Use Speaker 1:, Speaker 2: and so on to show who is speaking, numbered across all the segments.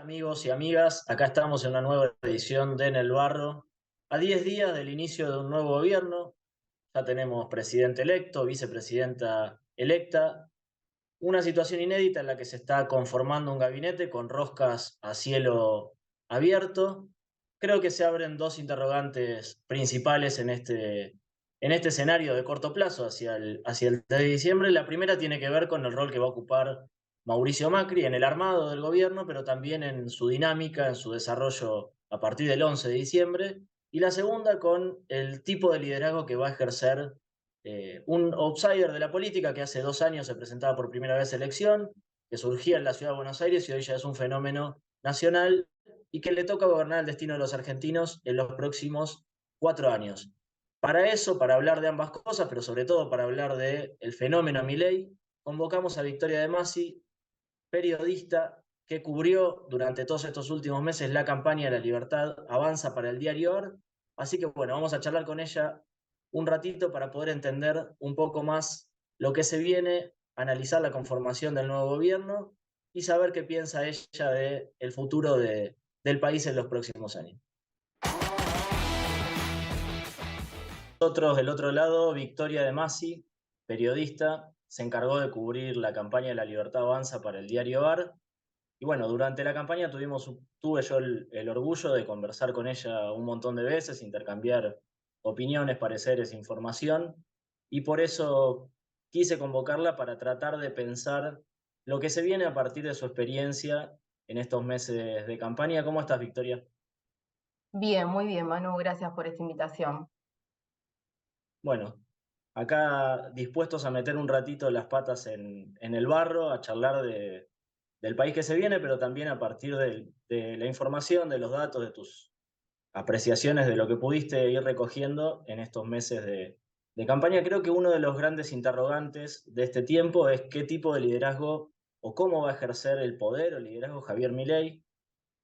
Speaker 1: amigos y amigas? Acá estamos en una nueva edición de En el Barro. A 10 días del inicio de un nuevo gobierno, ya tenemos presidente electo, vicepresidenta electa, una situación inédita en la que se está conformando un gabinete con roscas a cielo abierto. Creo que se abren dos interrogantes principales en este escenario de corto plazo hacia el 3 de diciembre. La primera tiene que ver con el rol que va a ocupar Mauricio Macri en el armado del gobierno, pero también en su dinámica, en su desarrollo a partir del 11 de diciembre. Y la segunda con el tipo de liderazgo que va a ejercer un outsider de la política que hace 2 años se presentaba por primera vez a elección, que surgía en la ciudad de Buenos Aires y hoy ya es un fenómeno nacional y que le toca gobernar el destino de los argentinos en los próximos 4 años. Para eso, para hablar de ambas cosas, pero sobre todo para hablar del fenómeno Milei, convocamos a Victoria De Masi, periodista que cubrió durante todos estos últimos meses la campaña de La Libertad Avanza para el diario AR. Así que bueno, vamos a charlar con ella un ratito para poder entender un poco más lo que se viene, analizar la conformación del nuevo gobierno y saber qué piensa ella del futuro del país en los próximos años. Nosotros, del otro lado, Victoria De Masi, periodista, se encargó de cubrir la campaña de La Libertad Avanza para el diario AR. Y bueno, durante la campaña tuve yo el orgullo de conversar con ella un montón de veces, intercambiar opiniones, pareceres, información, y por eso quise convocarla para tratar de pensar lo que se viene a partir de su experiencia en estos meses de campaña. ¿Cómo estás, Victoria?
Speaker 2: Bien, muy bien, Manu, gracias por esta invitación.
Speaker 1: Bueno, acá dispuestos a meter un ratito las patas en el barro, a charlar del país que se viene, pero también a partir de la información, de los datos, de tus apreciaciones de lo que pudiste ir recogiendo en estos meses de campaña. Creo que uno de los grandes interrogantes de este tiempo es qué tipo de liderazgo o cómo va a ejercer el poder o liderazgo Javier Milei.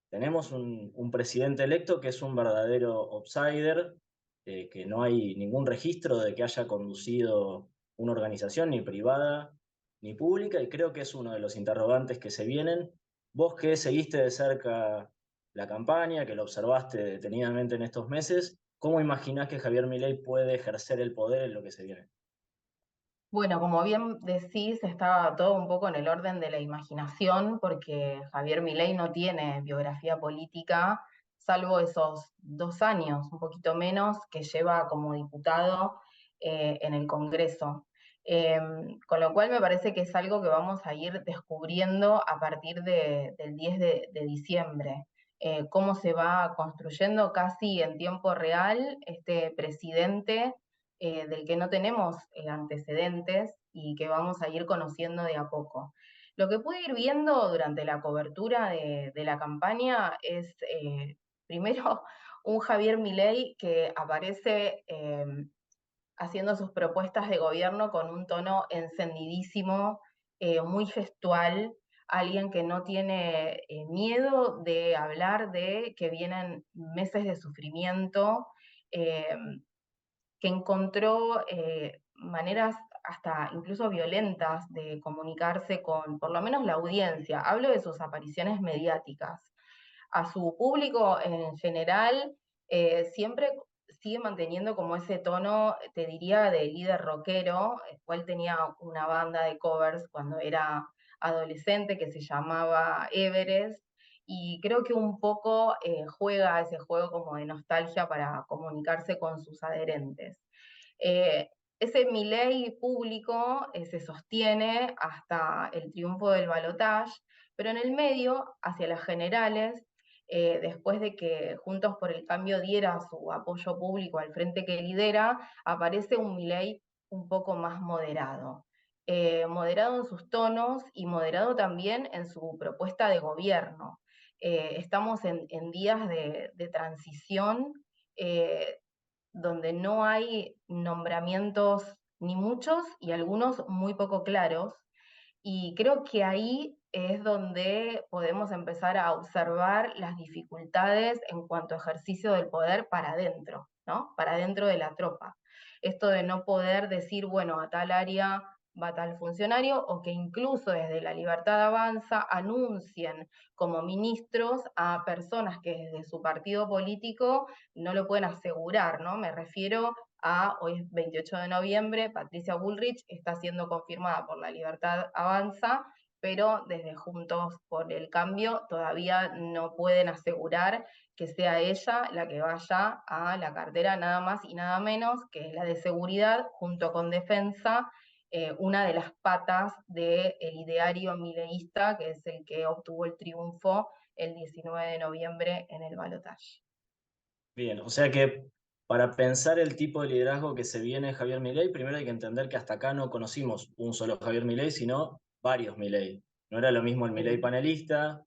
Speaker 1: Tenemos un presidente electo que es un verdadero outsider, que no hay ningún registro de que haya conducido una organización ni privada ni pública, y creo que es uno de los interrogantes que se vienen. Vos que seguiste de cerca la campaña, que lo observaste detenidamente en estos meses, ¿cómo imaginás que Javier Milei puede ejercer el poder en lo que se viene?
Speaker 2: Bueno, como bien decís, está todo un poco en el orden de la imaginación, porque Javier Milei no tiene biografía política, salvo esos 2 años, un poquito menos, que lleva como diputado en el Congreso. Eh, con lo cual me parece que es algo que vamos a ir descubriendo a partir del 10 de diciembre. Cómo se va construyendo casi en tiempo real este presidente del que no tenemos antecedentes y que vamos a ir conociendo de a poco. Lo que pude ir viendo durante la cobertura de la campaña es, primero, un Javier Milei que aparece haciendo sus propuestas de gobierno con un tono encendidísimo, muy gestual, alguien que no tiene miedo de hablar de que vienen meses de sufrimiento, eh, que encontró maneras hasta incluso violentas de comunicarse con por lo menos la audiencia. Hablo de sus apariciones mediáticas. A su público en general siempre sigue manteniendo como ese tono, te diría, de líder rockero, el cual tenía una banda de covers cuando era adolescente que se llamaba Everest, y creo que un poco juega ese juego como de nostalgia para comunicarse con sus adherentes. Eh, Ese Milei público se sostiene hasta el triunfo del balotaje, pero en el medio, hacia las generales, después de que Juntos por el Cambio diera su apoyo público al frente que lidera, aparece un Milei un poco más moderado. Moderado en sus tonos y moderado también en su propuesta de gobierno. Estamos en días de transición, eh, donde no hay nombramientos ni muchos y algunos muy poco claros. Y creo que ahí es donde podemos empezar a observar las dificultades en cuanto a ejercicio del poder para adentro, ¿no? Para adentro de la tropa. Esto de no poder decir, bueno, a tal área tal funcionario, o que incluso desde La Libertad Avanza anuncien como ministros a personas que desde su partido político no lo pueden asegurar, ¿no? Me refiero a, hoy es 28 de noviembre, Patricia Bullrich está siendo confirmada por La Libertad Avanza, pero desde Juntos por el Cambio todavía no pueden asegurar que sea ella la que vaya a la cartera nada más y nada menos que la de seguridad junto con defensa, una de las patas del ideario mileísta, que es el que obtuvo el triunfo el 19 de noviembre en el balotaje.
Speaker 1: Bien, o sea que para pensar el tipo de liderazgo que se viene Javier Milei, primero hay que entender que hasta acá no conocimos un solo Javier Milei, sino varios Milei. No era lo mismo el Milei panelista,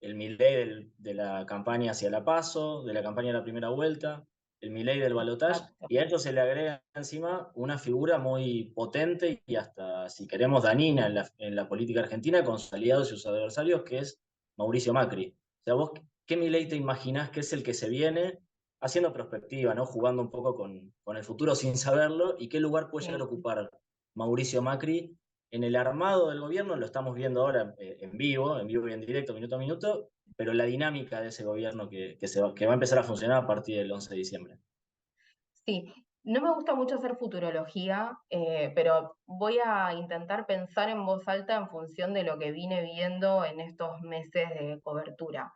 Speaker 1: el Milei de la campaña hacia la PASO, de la campaña de la primera vuelta, el Milei del balotaje,
Speaker 2: Exacto.
Speaker 1: y a esto se le agrega encima una figura muy potente y hasta, si queremos, danina en la política argentina, con sus aliados y sus adversarios, que es Mauricio Macri. O sea, vos, ¿qué Milei te imaginás que es el que se viene haciendo perspectiva, ¿no? Jugando un poco con el futuro sin saberlo, y qué lugar puede llegar a
Speaker 2: Sí.
Speaker 1: ocupar Mauricio Macri en el armado del gobierno? Lo estamos viendo ahora en vivo y en directo, minuto a minuto, pero la dinámica de ese gobierno que va a empezar a funcionar a partir del 11 de diciembre.
Speaker 2: Sí, no me gusta mucho hacer futurología, pero voy a intentar pensar en voz alta en función de lo que vine viendo en estos meses de cobertura.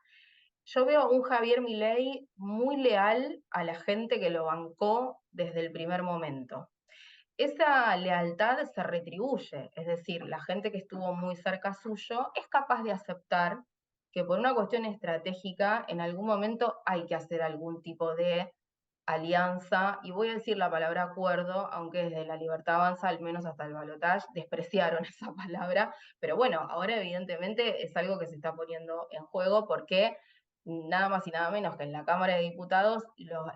Speaker 2: Yo veo a un Javier Milei muy leal a la gente que lo bancó desde el primer momento. Esa lealtad se retribuye, es decir, la gente que estuvo muy cerca suyo es capaz de aceptar que por una cuestión estratégica en algún momento hay que hacer algún tipo de alianza, y voy a decir la palabra acuerdo, aunque desde La Libertad Avanza, al menos hasta el balotaje, despreciaron esa palabra, pero bueno, ahora evidentemente es algo que se está poniendo en juego porque nada más y nada menos que en la Cámara de Diputados,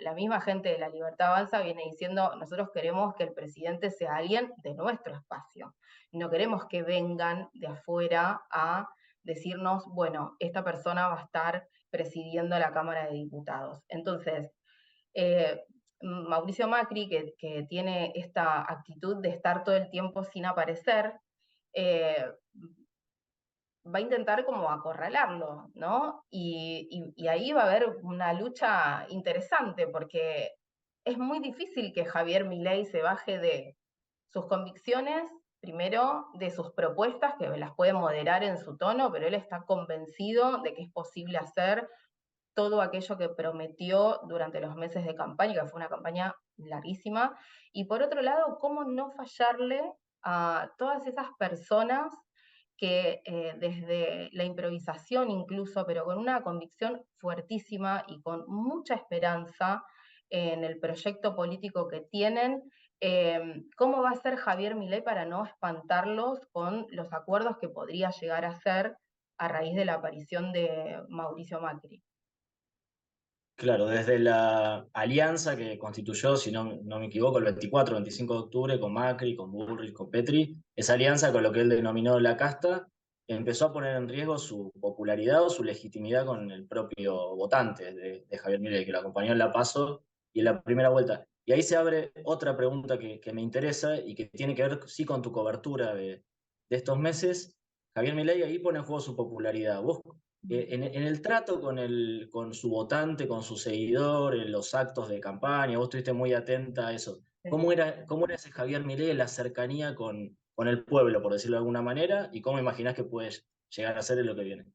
Speaker 2: la misma gente de La Libertad Avanza viene diciendo, nosotros queremos que el presidente sea alguien de nuestro espacio, no queremos que vengan de afuera a decirnos, bueno, esta persona va a estar presidiendo la Cámara de Diputados. Entonces, eh, Mauricio Macri, que tiene esta actitud de estar todo el tiempo sin aparecer, eh, va a intentar como acorralarlo, ¿no? Y ahí va a haber una lucha interesante, porque es muy difícil que Javier Milei se baje de sus convicciones, primero de sus propuestas, que las puede moderar en su tono, pero él está convencido de que es posible hacer todo aquello que prometió durante los meses de campaña, que fue una campaña larguísima, y por otro lado, cómo no fallarle a todas esas personas que desde la improvisación incluso, pero con una convicción fuertísima y con mucha esperanza en el proyecto político que tienen, cómo va a ser Javier Milei para no espantarlos con los acuerdos que podría llegar a hacer a raíz de la aparición de Mauricio Macri.
Speaker 1: Claro, desde la alianza que constituyó, si no me equivoco, el 24 o 25 de octubre con Macri, con Bullrich, con Petri, esa alianza con lo que él denominó la casta, empezó a poner en riesgo su popularidad o su legitimidad con el propio votante de Javier Milei, que lo acompañó en la PASO y en la primera vuelta. Y ahí se abre otra pregunta que me interesa y que tiene que ver, sí, con tu cobertura de estos meses. Javier Milei ahí pone en juego su popularidad. ¿Vos en el trato con su votante, con su seguidor, en los actos de campaña, vos estuviste muy atenta a eso? Cómo era ese Javier Milei en la cercanía con el pueblo, por decirlo de alguna manera, y cómo imaginás que puedes llegar a ser en lo que viene?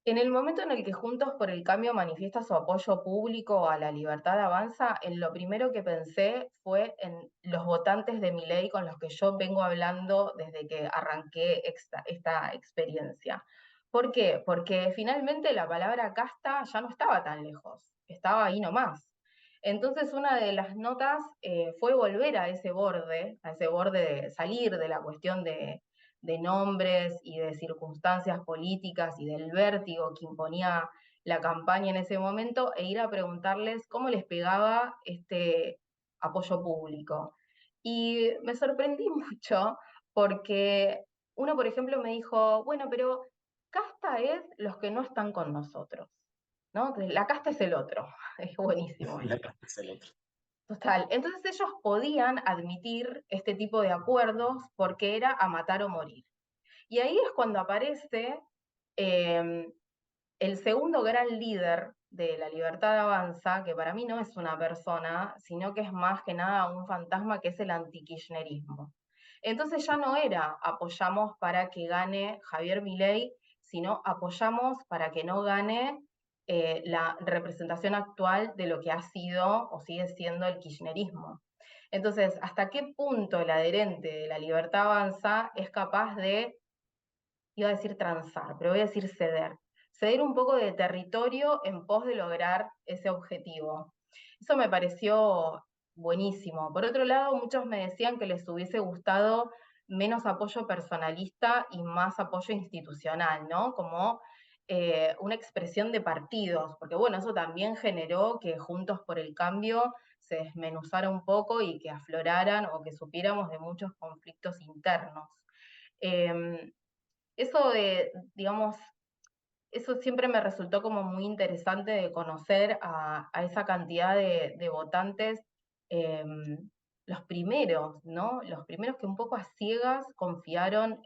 Speaker 2: En el momento en el que Juntos por el Cambio manifiesta su apoyo público a la libertad avanza, en lo primero que pensé fue en los votantes de Milei con los que yo vengo hablando desde que arranqué esta experiencia. ¿Por qué? Porque finalmente la palabra casta ya no estaba tan lejos, estaba ahí nomás. Entonces una de las notas fue volver a ese borde de salir de la cuestión de nombres y de circunstancias políticas y del vértigo que imponía la campaña en ese momento, e ir a preguntarles cómo les pegaba este apoyo público. Y me sorprendí mucho porque uno, por ejemplo, me dijo, bueno, pero casta es los que no están con nosotros, ¿no? Entonces, la casta es el otro, es buenísimo
Speaker 1: La
Speaker 2: esto.
Speaker 1: casta es el otro.
Speaker 2: Total. Entonces ellos podían admitir este tipo de acuerdos porque era a matar o morir. Y ahí es cuando aparece eh, el segundo gran líder de la Libertad Avanza, que para mí no es una persona, sino que es más que nada un fantasma, que es el antikirchnerismo. Entonces ya no era apoyamos para que gane Javier Milei, sino apoyamos para que no gane la representación actual de lo que ha sido o sigue siendo el kirchnerismo. Entonces, ¿hasta qué punto el adherente de la Libertad Avanza es capaz de, iba a decir transar, pero voy a decir ceder? Ceder un poco de territorio en pos de lograr ese objetivo. Eso me pareció buenísimo. Por otro lado, muchos me decían que les hubiese gustado menos apoyo personalista y más apoyo institucional, ¿no? Como una expresión de partidos, porque bueno, eso también generó que Juntos por el Cambio se desmenuzara un poco y que afloraran o que supiéramos de muchos conflictos internos. Eh, Eso de, digamos, eso siempre me resultó como muy interesante de conocer a esa cantidad de votantes, los primeros, ¿no? Los primeros que un poco a ciegas confiaron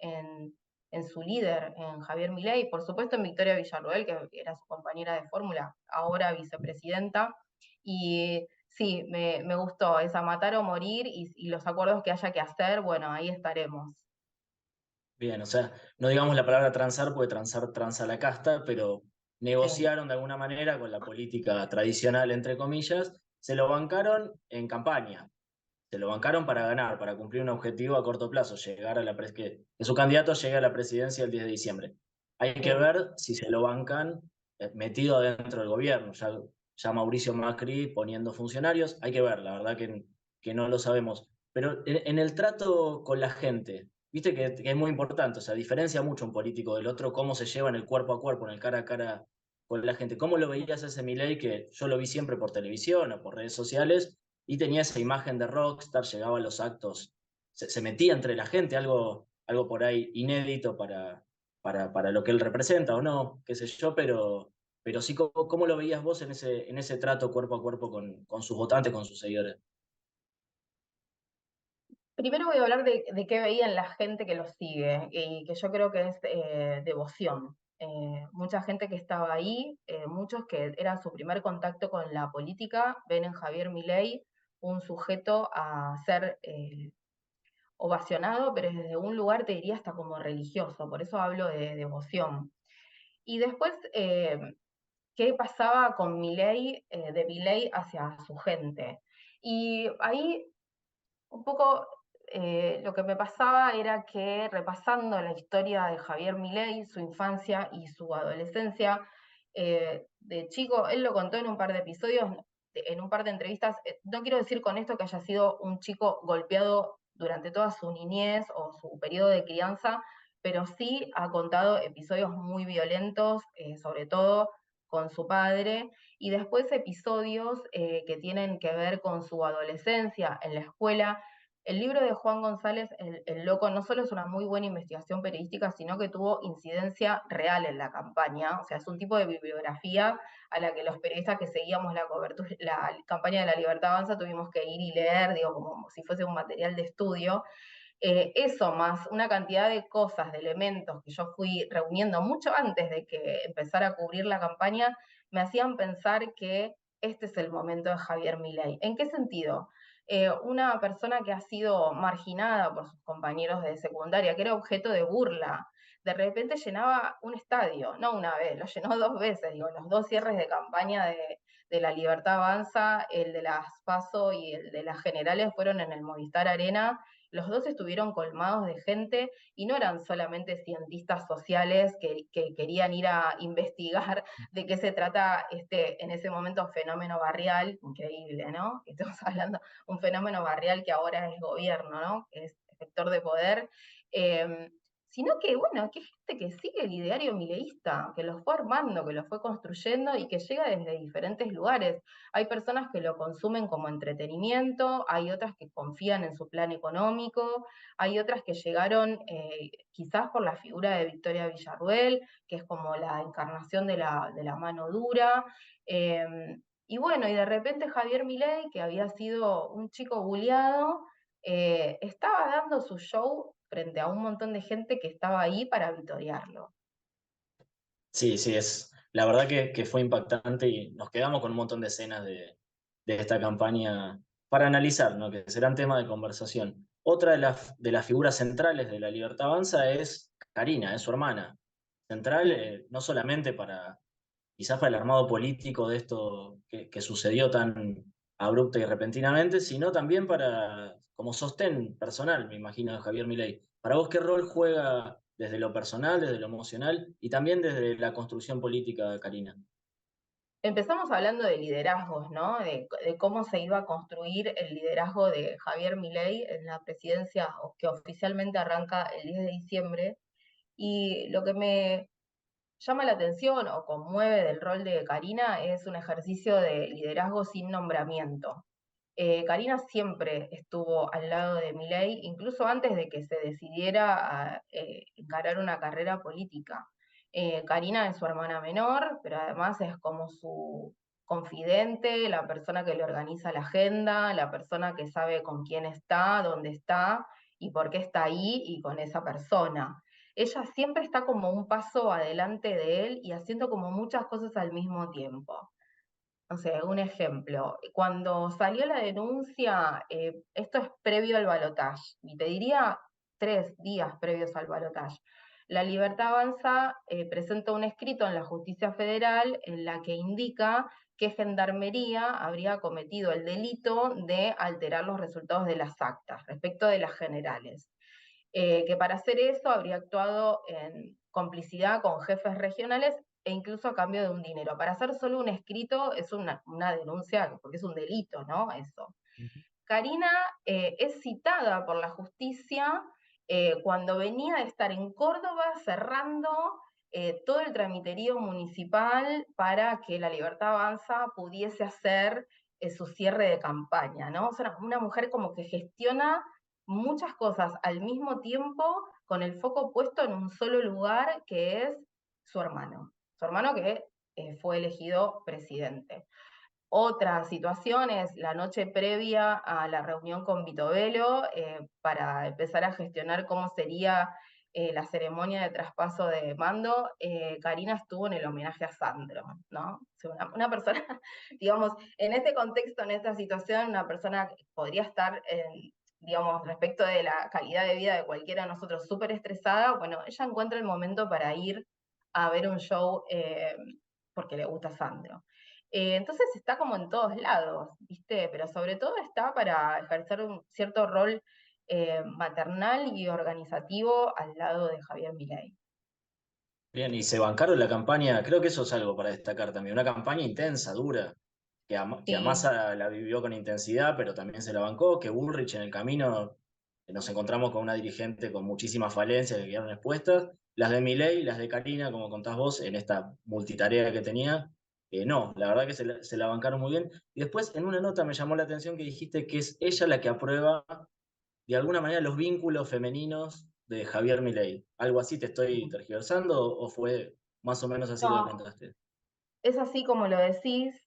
Speaker 2: en su líder, en Javier Milei, por supuesto en Victoria Villarroel, que era su compañera de fórmula, ahora vicepresidenta, y sí, me gustó esa matar o morir y los acuerdos que haya que hacer, bueno, ahí estaremos.
Speaker 1: Bien, o sea, no digamos la palabra transar, porque transar transa la casta, pero
Speaker 2: Sí.
Speaker 1: negociaron de alguna manera con la política tradicional, entre comillas, se lo bancaron en campaña, se lo bancaron para ganar, para cumplir un objetivo a corto plazo, llegar a que su candidato llegue a la presidencia el 10 de diciembre. Hay que
Speaker 2: Sí.
Speaker 1: ver si se lo bancan metido adentro del gobierno, ya Mauricio Macri poniendo funcionarios, hay que ver, la verdad que no lo sabemos. Pero en el trato con la gente, viste que es muy importante, o sea, diferencia mucho un político del otro, cómo se lleva en el cuerpo a cuerpo, en el cara a cara con la gente. ¿Cómo lo veías a ese Milei que yo lo vi siempre por televisión o por redes sociales y tenía esa imagen de rockstar, llegaba a los actos, se metía entre la gente, algo por ahí inédito para lo que él representa o no, qué sé yo, pero sí, ¿cómo lo veías vos en ese trato cuerpo a cuerpo con sus votantes, con sus seguidores?
Speaker 2: Primero voy a hablar de qué veían la gente que los sigue, y que yo creo que es devoción. Mucha gente que estaba ahí, muchos que era su primer contacto con la política, ven en Javier Milei un sujeto a ser ovacionado, pero desde un lugar te diría hasta como religioso, por eso hablo de devoción. Y después, ¿qué pasaba con Milei, de Milei hacia su gente? Y ahí un poco lo que me pasaba era que repasando la historia de Javier Milei, su infancia y su adolescencia, de chico, él lo contó en un par de episodios, en un par de entrevistas. No quiero decir con esto que haya sido un chico golpeado durante toda su niñez o su periodo de crianza, pero sí ha contado episodios muy violentos, sobre todo con su padre, y después episodios que tienen que ver con su adolescencia en la escuela. El libro de Juan González, el Loco, no solo es una muy buena investigación periodística, sino que tuvo incidencia real en la campaña. O sea, es un tipo de bibliografía a la que los periodistas que seguíamos la cobertura, la campaña de la Libertad Avanza, tuvimos que ir y leer, digo, como si fuese un material de estudio. Eso más una cantidad de cosas, de elementos que yo fui reuniendo mucho antes de que empezara a cubrir la campaña, me hacían pensar que este es el momento de Javier Milei. ¿En qué sentido? Una persona que ha sido marginada por sus compañeros de secundaria, que era objeto de burla, de repente llenaba un estadio, no una vez, lo llenó dos veces, digo, los dos cierres de campaña de la Libertad Avanza, el de las PASO y el de las Generales fueron en el Movistar Arena. Los dos estuvieron colmados de gente y no eran solamente cientistas sociales que querían ir a investigar de qué se trata este, en ese momento, fenómeno barrial, increíble, ¿no? Que estamos hablando, un fenómeno barrial que ahora es gobierno, ¿no? Que es efector de poder. Eh, Sino que, bueno, que gente que sigue el ideario mileísta, que lo fue armando, que lo fue construyendo y que llega desde diferentes lugares. Hay personas que lo consumen como entretenimiento, hay otras que confían en su plan económico, hay otras que llegaron quizás por la figura de Victoria Villarruel, que es como la encarnación de la mano dura. Y bueno, y de repente Javier Milei, que había sido un chico bulliado, estaba dando su show frente a un montón de gente que estaba ahí para vitorearlo.
Speaker 1: Sí, sí, la verdad que fue impactante y nos quedamos con un montón de escenas de esta campaña para analizar, ¿no? Que serán tema de conversación. Otra de las figuras centrales de La Libertad Avanza es Karina, es su hermana. Central, no solamente quizás para el armado político de esto que sucedió tan abrupta y repentinamente, sino también como sostén personal, me imagino, de Javier Milei. Para vos, ¿qué rol juega desde lo personal, desde lo emocional y también desde la construcción política, Karina?
Speaker 2: Empezamos hablando de liderazgos, ¿no? De cómo se iba a construir el liderazgo de Javier Milei en la presidencia que oficialmente arranca el 10 de diciembre. Y lo que me llama la atención o conmueve del rol de Karina es un ejercicio de liderazgo sin nombramiento. Karina siempre estuvo al lado de Milei, incluso antes de que se decidiera a encarar una carrera política. Karina es su hermana menor, pero además es como su confidente, la persona que le organiza la agenda, la persona que sabe con quién está, dónde está y por qué está ahí y con esa persona. Ella siempre está como un paso adelante de él y haciendo como muchas cosas al mismo tiempo. No sé, un ejemplo. Cuando salió la denuncia, esto es previo al balotaje, y te diría 3 días previos al balotaje. La Libertad Avanza presenta un escrito en la Justicia Federal en la que indica que Gendarmería habría cometido el delito de alterar los resultados de las actas respecto de las generales. Que para hacer eso habría actuado en complicidad con jefes regionales e incluso a cambio de un dinero. Para hacer solo un escrito es una denuncia, porque es un delito, ¿no? Eso. Karina es citada por la justicia cuando venía de estar en Córdoba cerrando todo el tramiterío municipal para que la Libertad Avanza pudiese hacer su cierre de campaña, ¿no? O sea, una mujer como que gestiona muchas cosas al mismo tiempo con el foco puesto en un solo lugar que es su hermano que fue elegido presidente. Otra situación es la noche previa a la reunión con Vitovelo para empezar a gestionar cómo sería la ceremonia de traspaso de mando. Karina estuvo en el homenaje a Sandro, ¿no? O sea, una persona, digamos, en este contexto, en esta situación, una persona que podría estar, digamos, respecto de la calidad de vida de cualquiera de nosotros súper estresada, bueno, ella encuentra el momento para ir a ver un show porque le gusta Sandro. Entonces está como en todos lados, ¿viste? Pero sobre todo está para ejercer un cierto rol maternal y organizativo al lado de Javier Milei.
Speaker 1: Bien, y se bancaron la campaña, creo que eso es algo para destacar también, una campaña intensa, dura, que a
Speaker 2: Sí,
Speaker 1: Massa la vivió con intensidad, pero también se la bancó, que Bullrich en el camino nos encontramos con una dirigente con muchísimas falencias que quedaron expuestas, las de Milei, las de Karina, como contás vos, en esta multitarea que tenía, no, la verdad que se la bancaron muy bien. Y después en una nota me llamó la atención que dijiste que es ella la que aprueba de alguna manera los vínculos femeninos de Javier Milei. ¿Algo así te estoy tergiversando o fue más o menos así lo que
Speaker 2: no,
Speaker 1: contaste?
Speaker 2: es así como lo decís.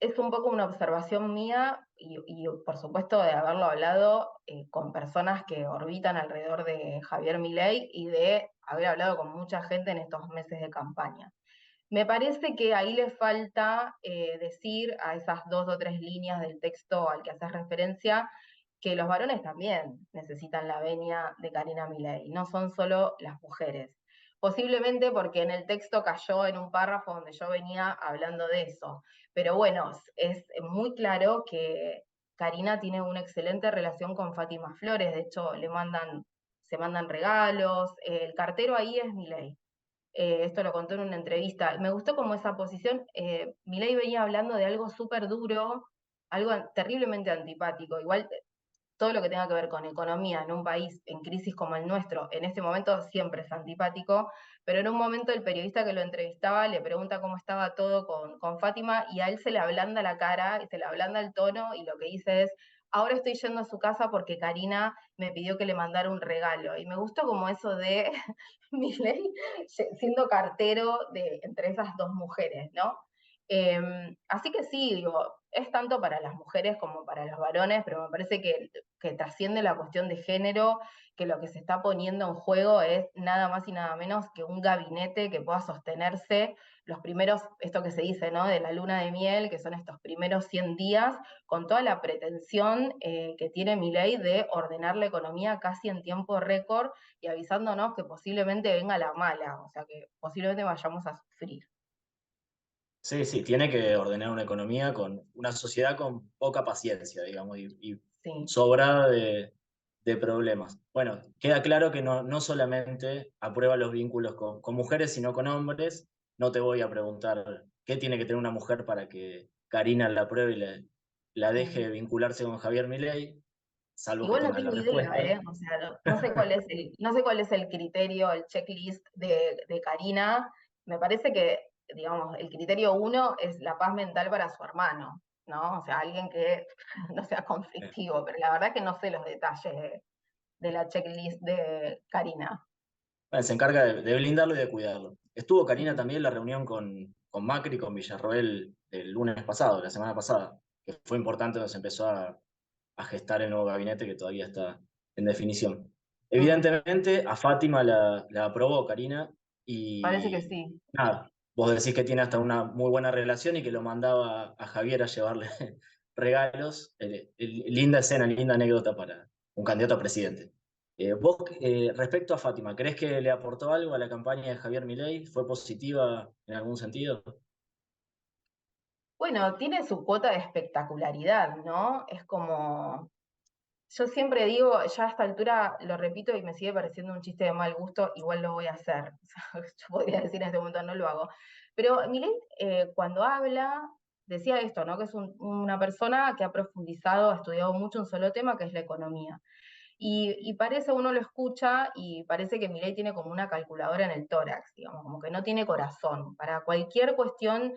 Speaker 2: Es un poco una observación mía y por supuesto de haberlo hablado con personas que orbitan alrededor de Javier Milei y de haber hablado con mucha gente en estos meses de campaña. Me parece que ahí le falta decir a esas 2 o 3 líneas del texto al que haces referencia que los varones también necesitan la venia de Karina Milei, no son solo las mujeres. Posiblemente porque en el texto cayó en un párrafo donde yo venía hablando de eso. Pero bueno, es muy claro que Karina tiene una excelente relación con Fátima Flores, de hecho se mandan regalos, el cartero ahí es Milei. Esto lo contó en una entrevista. Me gustó como esa posición. Milei venía hablando de algo súper duro, algo terriblemente antipático. Igual todo lo que tenga que ver con economía en un país en crisis como el nuestro, en este momento siempre es antipático, pero en un momento el periodista que lo entrevistaba le pregunta cómo estaba todo con Fátima y a él se le ablanda la cara y se le ablanda el tono y lo que dice es, ahora estoy yendo a su casa porque Karina me pidió que le mandara un regalo. Y me gustó como eso de Milei siendo cartero entre esas dos mujeres, ¿no? Así que sí, digo, es tanto para las mujeres como para los varones, pero me parece que trasciende la cuestión de género, que lo que se está poniendo en juego es nada más y nada menos que un gabinete que pueda sostenerse los primeros, esto que se dice, ¿no? De la luna de miel, que son estos primeros 100 días, con toda la pretensión que tiene Milei de ordenar la economía casi en tiempo récord y avisándonos que posiblemente venga la mala, o sea que posiblemente vayamos a sufrir.
Speaker 1: Sí, sí, tiene que ordenar una economía con una sociedad con poca paciencia, digamos, y
Speaker 2: Sí.
Speaker 1: sobrada de problemas. Bueno, queda claro que no solamente aprueba los vínculos con mujeres, sino con hombres. No te voy a preguntar qué tiene que tener una mujer para que Karina la apruebe y la deje
Speaker 2: Mm.
Speaker 1: vincularse con Javier Milei, salvo que
Speaker 2: Igual no
Speaker 1: tengas la
Speaker 2: tengo idea,
Speaker 1: respuesta.
Speaker 2: ¿eh? O sea, no sé no sé cuál es el criterio, el checklist de Karina. Me parece que, digamos, el criterio uno es la paz mental para su hermano, ¿no? O sea, alguien que no sea conflictivo, pero la verdad que no sé los detalles de la checklist de Karina.
Speaker 1: Bueno, se encarga de blindarlo y de cuidarlo. Estuvo Karina
Speaker 2: Mm.
Speaker 1: también en la reunión con Macri, con Villarroel el lunes pasado, la semana pasada, que fue importante donde se empezó a gestar el nuevo gabinete que todavía está en definición.
Speaker 2: Mm.
Speaker 1: Evidentemente, a Fátima la aprobó Karina
Speaker 2: Parece que
Speaker 1: y
Speaker 2: sí.
Speaker 1: nada, vos decís que tiene hasta una muy buena relación y que lo mandaba a Javier a llevarle regalos. Linda escena, linda anécdota para un candidato a presidente. Vos, respecto a Fátima, ¿crees que le aportó algo a la campaña de Javier Milei? ¿Fue positiva en algún sentido?
Speaker 2: Bueno, tiene su cuota de espectacularidad, ¿no? Es como, yo siempre digo, ya a esta altura lo repito y me sigue pareciendo un chiste de mal gusto, igual lo voy a hacer. O sea, yo podría decir en este momento no lo hago. Pero Milei, cuando habla, decía esto, ¿no? Que es una persona que ha profundizado, ha estudiado mucho un solo tema, que es la economía. Y parece, uno lo escucha y parece que Milei tiene como una calculadora en el tórax, digamos, como que no tiene corazón. Para cualquier cuestión,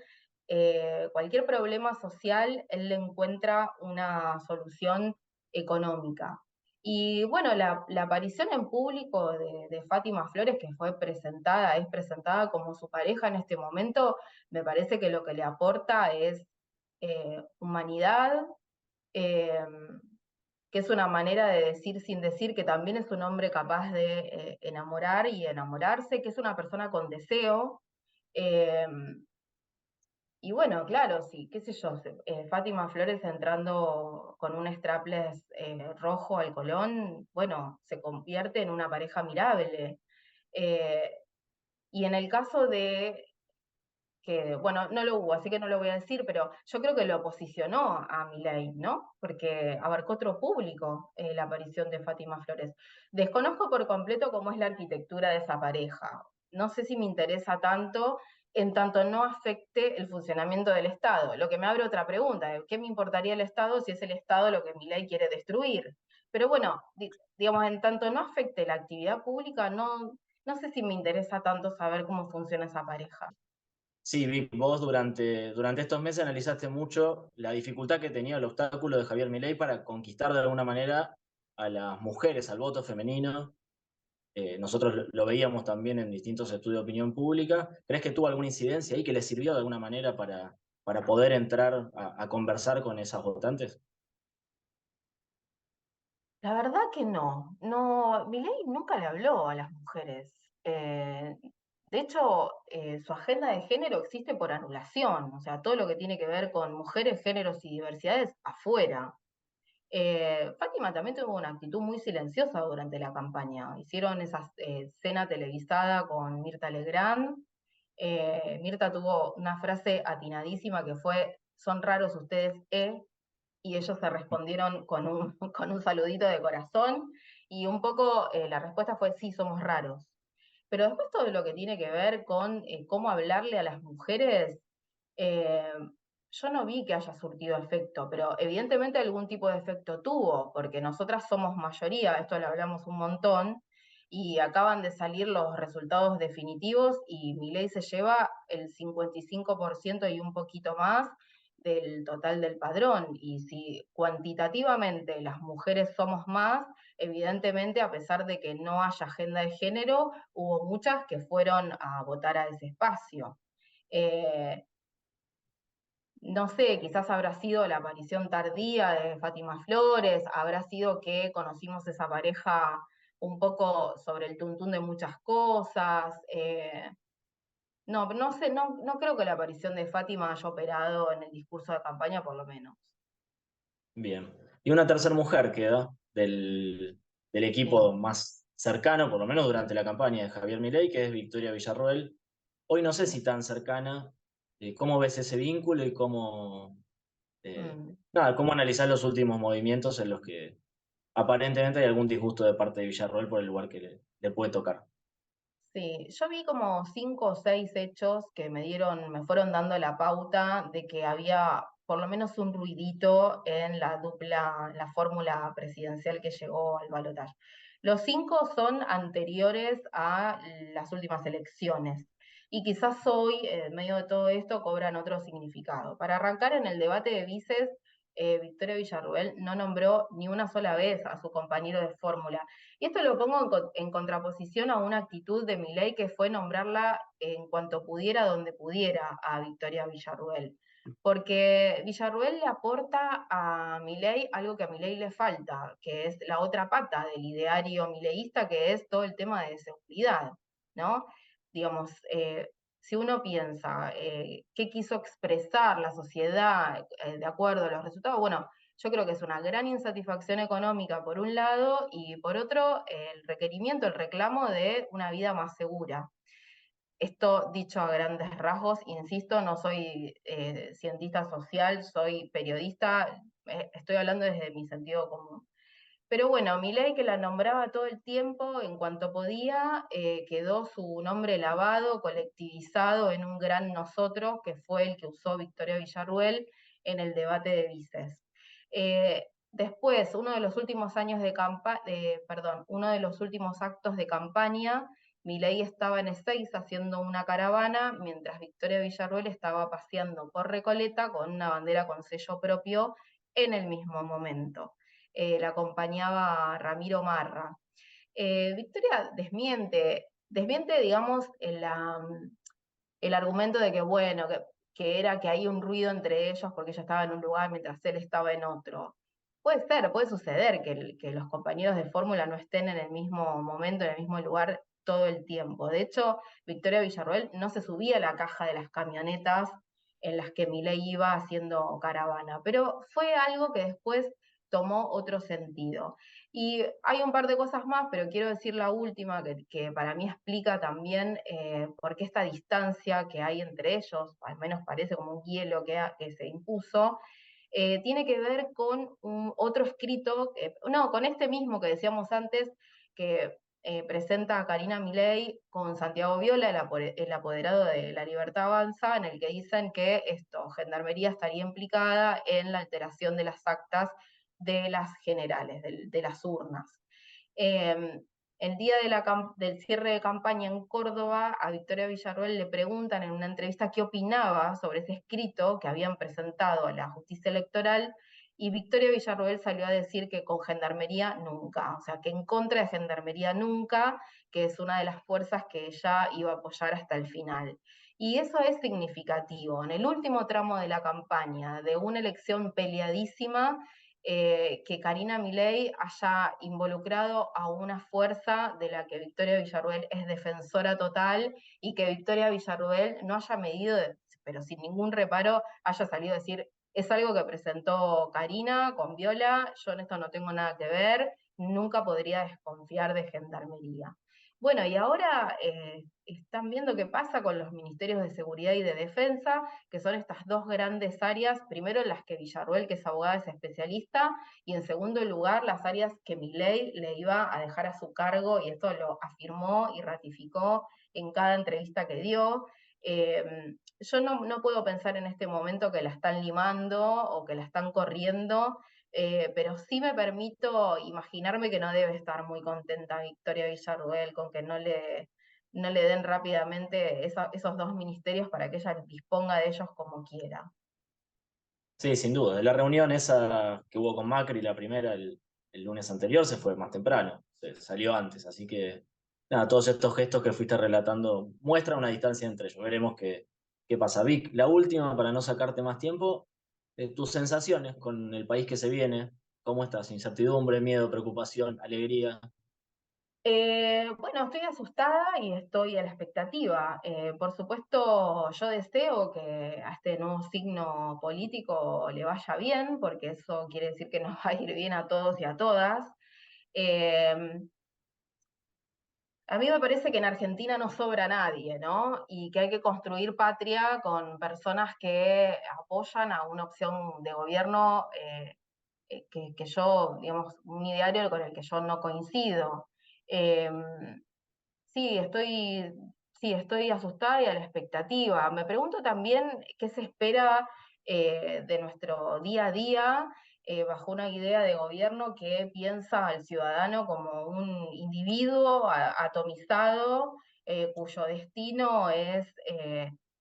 Speaker 2: cualquier problema social, él le encuentra una solución económica. Y bueno, la aparición en público de Fátima Flores, que fue presentada, es presentada como su pareja en este momento, me parece que lo que le aporta es humanidad, eh, que es una manera de decir sin decir, que también es un hombre capaz de enamorar y enamorarse, que es una persona con deseo. eh, y bueno, claro, sí, qué sé yo, Fátima Flores entrando con un strapless rojo al Colón, bueno, se convierte en una pareja mirable. Eh, y en el caso de que, bueno, no lo hubo, así que no lo voy a decir, pero yo creo que lo posicionó a Milei, ¿no? Porque abarcó otro público la aparición de Fátima Flores. Desconozco por completo cómo es la arquitectura de esa pareja. No sé si me interesa tanto en tanto no afecte el funcionamiento del Estado. Lo que me abre otra pregunta, ¿qué me importaría el Estado si es el Estado lo que Milei quiere destruir? Pero bueno, digamos, en tanto no afecte la actividad pública, no sé si me interesa tanto saber cómo funciona esa pareja.
Speaker 1: Sí, Vic, vos durante estos meses analizaste mucho la dificultad que tenía el obstáculo de Javier Milei para conquistar de alguna manera a las mujeres, al voto femenino. Nosotros lo veíamos también en distintos estudios de opinión pública. ¿Crees que tuvo alguna incidencia ahí que le sirvió de alguna manera para poder entrar a conversar con esas votantes?
Speaker 2: La verdad que no, no, Milei nunca le habló a las mujeres. De hecho, su agenda de género existe por anulación, o sea, todo lo que tiene que ver con mujeres, géneros y diversidades afuera. Fátima también tuvo una actitud muy silenciosa durante la campaña. Hicieron esa cena televisada con Mirta Legrand. Mirta tuvo una frase atinadísima que fue, son raros ustedes, y ellos se respondieron con con un saludito de corazón, y un poco la respuesta fue sí, somos raros. Pero después todo lo que tiene que ver con cómo hablarle a las mujeres, eh, yo no vi que haya surtido efecto, pero evidentemente algún tipo de efecto tuvo, porque nosotras somos mayoría, esto lo hablamos un montón, y acaban de salir los resultados definitivos y Milei se lleva el 55% y un poquito más del total del padrón. Y si cuantitativamente las mujeres somos más, evidentemente a pesar de que no haya agenda de género, hubo muchas que fueron a votar a ese espacio. Eh, no sé, quizás habrá sido la aparición tardía de Fátima Flores, habrá sido que conocimos esa pareja un poco sobre el tuntún de muchas cosas. No, no sé, no creo que la aparición de Fátima haya operado en el discurso de campaña, por lo menos.
Speaker 1: Bien. Y una tercera mujer queda del equipo
Speaker 2: Sí.
Speaker 1: más cercano, por lo menos durante la campaña de Javier Milei, que es Victoria Villarroel. Hoy no sé si tan cercana. ¿Cómo ves ese vínculo y
Speaker 2: Mm.
Speaker 1: nada, cómo analizar los últimos movimientos en los que aparentemente hay algún disgusto de parte de Villarroel por el lugar que le puede tocar?
Speaker 2: Sí, yo vi como 5 o 6 hechos que me fueron dando la pauta de que había por lo menos un ruidito en la fórmula presidencial que llegó al balotaje. Los 5 son anteriores a las últimas elecciones y quizás hoy, en medio de todo esto, cobran otro significado. Para arrancar en el debate de vices, Victoria Villarruel no nombró ni una sola vez a su compañero de fórmula. Y esto lo pongo en contraposición a una actitud de Milei que fue nombrarla en cuanto pudiera, donde pudiera, a Victoria Villarruel. Porque Villarruel le aporta a Milei algo que a Milei le falta, que es la otra pata del ideario mileísta, que es todo el tema de seguridad, ¿no? Digamos, si uno piensa qué quiso expresar la sociedad de acuerdo a los resultados, bueno, yo creo que es una gran insatisfacción económica por un lado y por otro el requerimiento, el reclamo de una vida más segura. Esto dicho a grandes rasgos, insisto, no soy cientista social, soy periodista, estoy hablando desde mi sentido común. Pero bueno, Milei, que la nombraba todo el tiempo, en cuanto podía, quedó su nombre lavado, colectivizado en un gran nosotros, que fue el que usó Victoria Villarruel en el debate de vices. Después, uno de los últimos años perdón, uno de los últimos actos de campaña, Milei estaba en Ezeiza haciendo una caravana, mientras Victoria Villarruel estaba paseando por Recoleta con una bandera con sello propio en el mismo momento. La acompañaba Ramiro Marra. Victoria desmiente, digamos, el argumento de que, bueno, que era que hay un ruido entre ellos porque ella estaba en un lugar mientras él estaba en otro. Puede ser, puede suceder que los compañeros de fórmula no estén en el mismo momento, en el mismo lugar todo el tiempo. De hecho, Victoria Villarroel no se subía a la caja de las camionetas en las que Milei iba haciendo caravana, pero fue algo que después tomó otro sentido. Y hay un par de cosas más, pero quiero decir la última, que para mí explica también por qué esta distancia que hay entre ellos, al menos parece como un hielo que se impuso, tiene que ver con otro escrito, no, con este mismo que decíamos antes, que presenta a Karina Milei con Santiago Viola, el apoderado de La Libertad Avanza, en el que dicen que Gendarmería estaría implicada en la alteración de las actas de las generales, de las urnas. Eh, el día del cierre de campaña en Córdoba, a Victoria Villarroel le preguntan en una entrevista qué opinaba sobre ese escrito que habían presentado a la justicia electoral, y Victoria Villarroel salió a decir que con Gendarmería nunca, o sea, que en contra de Gendarmería nunca, que es una de las fuerzas que ella iba a apoyar hasta el final. Y eso es significativo. En el último tramo de la campaña, de una elección peleadísima, que Karina Milei haya involucrado a una fuerza de la que Victoria Villarruel es defensora total y que Victoria Villarruel no haya medido, pero sin ningún reparo, haya salido a decir, es algo que presentó Karina con Viola, yo en esto no tengo nada que ver, nunca podría desconfiar de Gendarmería. Bueno, y ahora están viendo qué pasa con los ministerios de Seguridad y de Defensa, que son estas dos grandes áreas, primero en las que Villarruel, que es abogada, es especialista, y en segundo lugar las áreas que Milei le iba a dejar a su cargo, y esto lo afirmó y ratificó en cada entrevista que dio. Yo no puedo pensar en este momento que la están limando o que la están corriendo, pero sí me permito imaginarme que no debe estar muy contenta Victoria Villarruel con que no le den rápidamente esos dos ministerios para que ella disponga de ellos como quiera.
Speaker 1: Sí, sin duda. De la reunión esa que hubo con Macri, la primera, el lunes anterior, se fue más temprano, se salió antes. Así que, nada, todos estos gestos que fuiste relatando muestran una distancia entre ellos. Veremos qué ¿Qué pasa, Vic? La última, para no sacarte más tiempo, tus sensaciones con el país que se viene. ¿Cómo estás? ¿Incertidumbre, miedo, preocupación, alegría?
Speaker 2: Bueno, estoy asustada y estoy a la expectativa. Por supuesto, yo deseo que a este nuevo signo político le vaya bien, porque eso quiere decir que nos va a ir bien a todos y a todas. Eh, a mí me parece que en Argentina no sobra nadie, ¿no? Y que hay que construir patria con personas que apoyan a una opción de gobierno que yo, digamos, un ideario con el que yo no coincido. Em, Sí, estoy asustada y a la expectativa. Me pregunto también qué se espera de nuestro día a día bajo una idea de gobierno que piensa al ciudadano como un individuo atomizado, cuyo destino es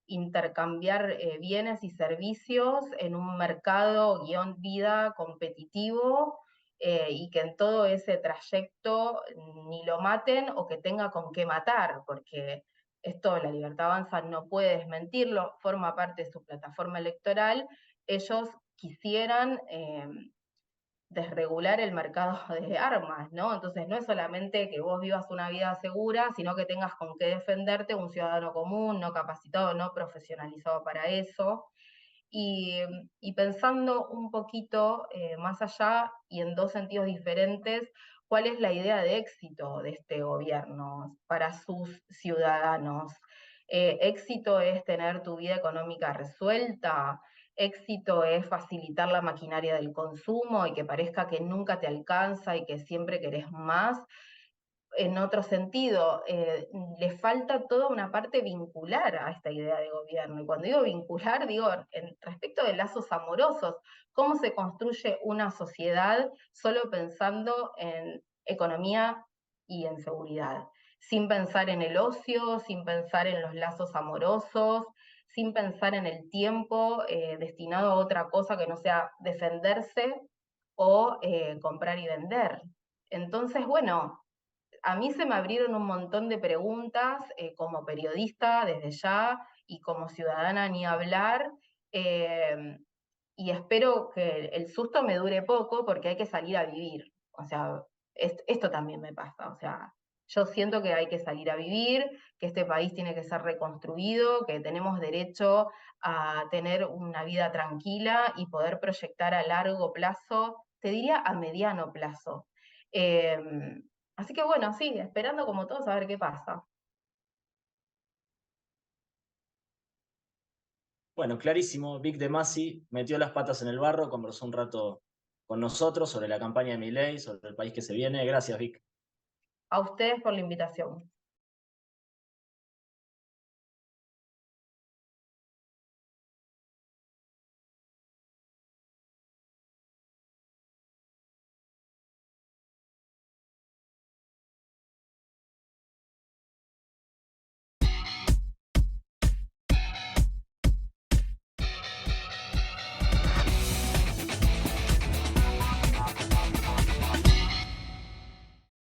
Speaker 2: intercambiar bienes y servicios en un mercado guión vida competitivo, y que en todo ese trayecto ni lo maten o que tenga con qué matar, porque esto La Libertad Avanza no puede desmentirlo, forma parte de su plataforma electoral. Ellos quisieran desregular el mercado de armas, ¿no? Entonces no es solamente que vos vivas una vida segura, sino que tengas con qué defenderte, un ciudadano común, no capacitado, no profesionalizado para eso. Y, y pensando un poquito más allá y en dos sentidos diferentes, ¿cuál es la idea de éxito de este gobierno para sus ciudadanos? ¿Éxito es tener tu vida económica resuelta? ¿Éxito es facilitar la maquinaria del consumo y que parezca que nunca te alcanza y que siempre querés más? En otro sentido, le falta toda una parte vincular a esta idea de gobierno. Y cuando digo vincular, digo respecto de lazos amorosos, cómo se construye una sociedad solo pensando en economía y en seguridad, sin pensar en el ocio, sin pensar en los lazos amorosos, sin pensar en el tiempo destinado a otra cosa que no sea defenderse o comprar y vender. Entonces, bueno, a mí se me abrieron un montón de preguntas como periodista desde ya y como ciudadana ni hablar. eh, y espero que el susto me dure poco porque hay que salir a vivir. O sea, esto también me pasa. O sea, yo siento que hay que salir a vivir, que este país tiene que ser reconstruido, que tenemos derecho a tener una vida tranquila y poder proyectar a largo plazo, te diría a mediano plazo. Eh, Así que bueno, sí, esperando como todos a ver qué pasa.
Speaker 1: Bueno, clarísimo. Vic de Masi metió las patas en el barro, conversó un rato con nosotros sobre la campaña de Milei, sobre el país que se viene. Gracias, Vic.
Speaker 2: A ustedes por la invitación.